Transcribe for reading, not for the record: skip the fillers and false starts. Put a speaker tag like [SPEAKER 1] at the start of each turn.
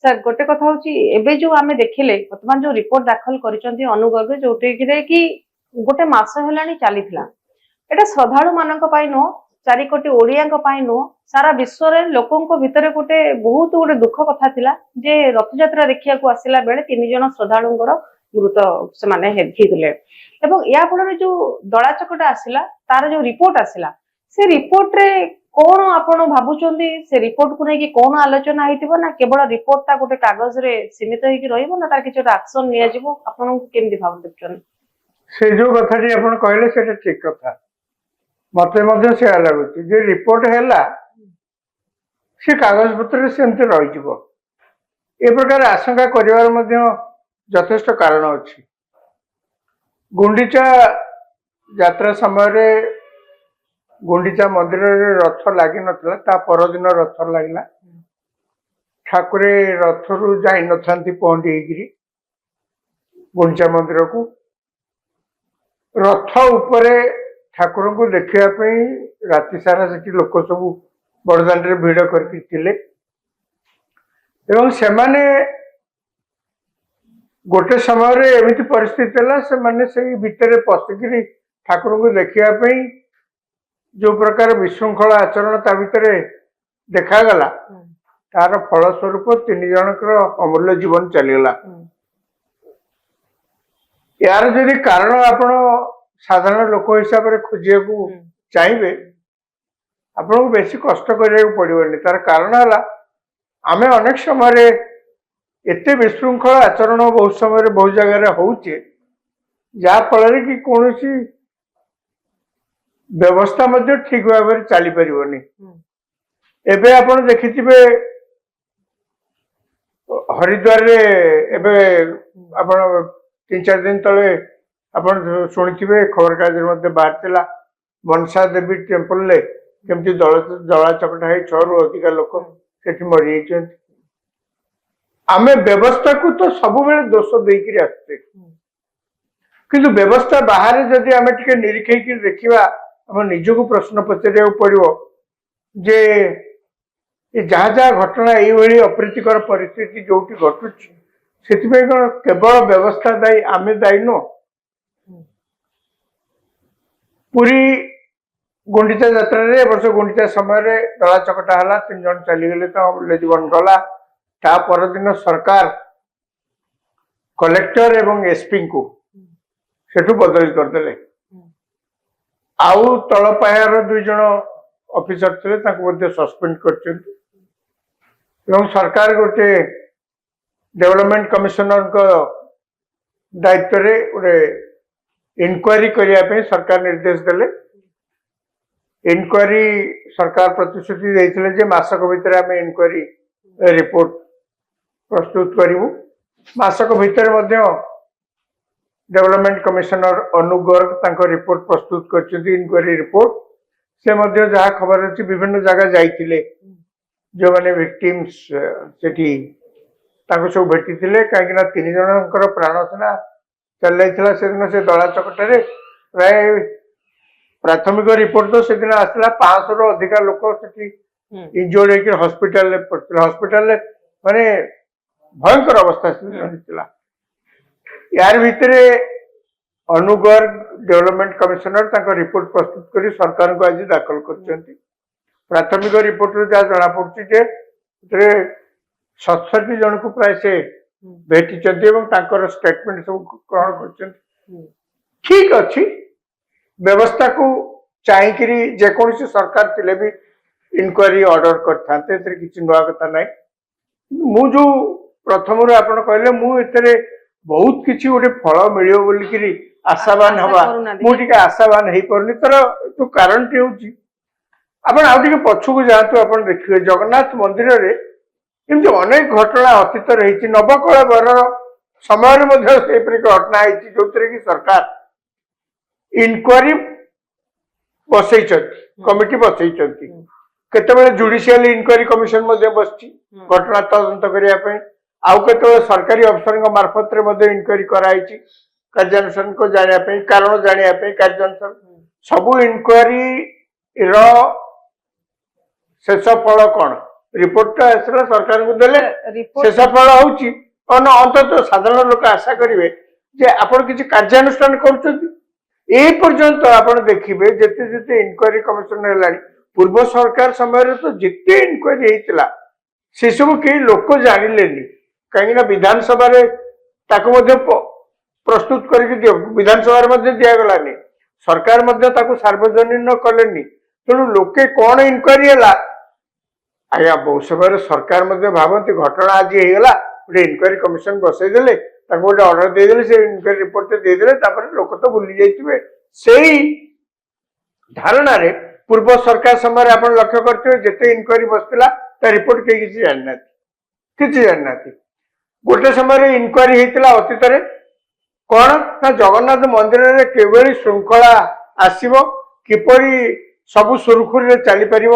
[SPEAKER 1] Sir गोटे कथा हूँ जो आम देखिले बर्तमान जो रिपोर्ट दाखल कर अनुगर्भ जो कि गोटे मस है चली एटा श्रद्धालु मान नुह 4 कोटी ओडिया नुह सारा विश्व रे लोकों भितर गोटे बहुत गोटे दुख कथा थिला जे रथ यात्रा देखिया को आसिला बेले 3 जन श्रद्धालुंकर मृत से माने हेथिले एवं या फल जो दला चकटा आसिला तार जो रिपोर्ट आसिला से रिपोर्ट रे कौन आपण भाबुचंदी से रिपोर्ट को नहीं कौन आलोचना हेतिबो ना केवल रिपोर्ट ता गोटे कागज रे सीमित होई रहइबो ना तार किछ एक्शन निया जिवो आपण को केमदी भाव देखछन
[SPEAKER 2] से जो कथाटी आपण कहले सेटा ठीक कथा मते मध्ये से लागुची जे रिपोर्ट हैला से कागज पत्र सेमते रही जिवो ए प्रकार आशंका करिवार मध्ये यथेष्ट कारण अछि गुंडीचा यात्रा समय रे गुंडीचा मंदिर रे रथ लागि नथला ता परदिन रथ लागिला ठाकुरे रथरु जाई नथांती पहुंडी हेगिरी गुंडीचा मंदिर को रथ उपरे ठाकुर को देखिया पई राति सारा सेठी लोक सब बड़दान रे भीड़ करके थिले एवं से माने गोटे समय रे एमिति परिस्थिति हला से माने सेही भितरे पसिकिरी ठाकुर को देखिया पई जो प्रकार विशृंखला आचरण ता भितरे देखा गला तार फल स्वरूप 3 जनकर अमूल्य जीवन चलीगला यार जदि कारण आपण साधारण लोक हिसाब रे खोजिया को चाहिए आपको बेसी कष्ट करिया पड़ोनी तार कारण है आमे अनेक समय एते विशृंखला आचरण बहुत समय बहुत जगह होचे जहाँफल कि कौन व्यवस्था मध्य ठीक भाव में चली पारनी एबे आपण देखिथिबे हरिद्वार रे एबे आपण 3-4 दिन तले आपण सुनिथिबे खबर कागज मध्ये बाहरतिला मनसा देवी टेम्पल ले केमती जला चकटा है 6 रु अधिक लोक सेठी मरि जाइछन आमे व्यवस्था को तो सब बेले दोष देकी आसते किंतु व्यवस्था बाहर जदि आमे टिके निरीक्षे की देखिबा हम निजको प्रश्न पचारिया पड़ो जे जहाँ जहाँ घटना ये अप्रीतिकर परिस्थिति जो घटुची से केवल व्यवस्था दायी आमे दायी नो पूरी गुंडीचा यात्रा रे वर्ष गुंडीचा समय रे दला चकटा हला 3 जन चलीगले तो अमूल्य जीवन गला ता परदिन सरकार कलेक्टर एवं एसपी को सेठू बदली करदेले आउ तल पायार 2 जन ऑफिसर थे सस्पेंड कर सरकार गोटे डेवलपमेंट कमिशनर दायित्व रे गोटे इनक्वारी करने सरकार निर्देश देले इनक्वारी सरकार प्रतिश्रुति देते जे मासक भितर आम इनक्वारी रिपोर्ट प्रस्तुत करूँ मासक भितर development commissioner Anup Garg report प्रस्तुत कर इनक्वारी रिपोर्ट से जहाँ खबर अच्छी विभिन्न जगह जाइए जो माने विक्टिम्स सेठी सब भेटी थे कहीं 3 जनकर प्राण सीना चल जाता से दिन से दला चकटे प्राय प्राथमिक रिपोर्ट तो से दिन आसला 500 रु अधिक लोक से इंजोर्ड हॉस्पिटल हॉस्पिटल माने भयंकर अवस्था यार भितर Anup Garg development commissioner report प्रस्तुत कर सरकार को आज दाखल कर प्राथमिक रिपोर्ट जहाँ जना पड़े 67 जन को प्राय से भेटी स्टेटमेंट सब ग्रहण कर ठीक अच्छी व्यवस्था को चाहिए जेकोसी सरकार थे भी इनक्वारी ऑर्डर करते किसी नुआ कथा ना मु जो प्रथम आप कहले मुझे बहुत किसी गोटे फल मिल बोलिकी आशावान हवा मुझे आशावान हो पार्नी तर तो कारण टी हूँ आप पछक जातु आप देखिए जगन्नाथ मंदिर रे एमती अनेक घटना अतीत रही नवकलेवर समय घटना जो कि सरकार इनक्वारी बसई कमिटी बसई केतबेले जुडिशियल इनक्वारी कमिशन बस घटना तदंत करने आउ केतबेले सरकारी अफसर मार्फत इनक्वारी कराई कार्यानुष्ठान को जानापी कारण जानापी कार्यानुष्ठान सबू इनक्वारी शेष फल कौन ରିପୋର୍ଟଟା ଆସିଲା ସରକାରଙ୍କୁ ଦେଲେ
[SPEAKER 1] ରିପୋର୍ଟ
[SPEAKER 2] ଶେଷ ଫଳ ହଉଛି ଅନ୍ତତଃ ସାଧାରଣ ଲୋକ ଆଶା କରିବେ ଯେ ଆପଣ କିଛି କାର୍ଯ୍ୟାନୁଷ୍ଠାନ କରୁଛନ୍ତି। ଏ ପର୍ଯ୍ୟନ୍ତ ଆପଣ ଦେଖିବେ ଯେତେ ଯେତେ ଇନକ୍ୱାରି କମିଶନ ହେଲାଣି, ପୂର୍ବ ସରକାର ସମୟରେ ତ ଯେତେ ଇନକ୍ୱାରି ହେଇଥିଲା ସେସବୁ କେହି ଲୋକ ଜାଣିଲେନି, କାହିଁକି ନା ବିଧାନସଭାରେ ତାକୁ ମଧ୍ୟ ପ୍ରସ୍ତୁତ କରିକି ବିଧାନସଭାରେ ମଧ୍ୟ ଦିଆଗଲାନି, ସରକାର ମଧ୍ୟ ତାକୁ ସାର୍ବଜନୀନ କଲେନି। ତେଣୁ ଲୋକେ କଣ ଇନକ୍ୱାରି ହେଲା, ଆଜ୍ଞା ବହୁ ସମୟରେ ସରକାର ମଧ୍ୟ ଭାବନ୍ତି ଘଟଣା ଆଜି ହେଇଗଲା, ଗୋଟେ ଇନକ୍ୱାରି କମିଶନ ବସେଇଦେଲେ, ତାକୁ ଗୋଟେ ଅର୍ଡର ଦେଇଦେଲେ, ସେ ଇନକ୍ୱାରି ରିପୋର୍ଟ ଦେଇଦେଲେ, ତାପରେ ଲୋକ ତ ଭୁଲି ଯାଇଥିବେ। ସେଇ ଧାରଣାରେ ପୂର୍ବ ସରକାର ସମୟରେ ଆପଣ ଲକ୍ଷ୍ୟ କରିଥିବେ ଯେତେ ଇନକ୍ୱାରି ବସିଥିଲା ତା ରିପୋର୍ଟ କେହି କିଛି ଜାଣିନାହାନ୍ତି। ଗୋଟେ ସମୟରେ ଇନକ୍ୱାରି ହେଇଥିଲା ଅତୀତରେ କଣ ନା ଜଗନ୍ନାଥ ମନ୍ଦିରରେ କିଭଳି ଶୃଙ୍ଖଳା ଆସିବ, କିପରି ସବୁ ସୁରୁଖୁରୁରେ ଚାଲିପାରିବ,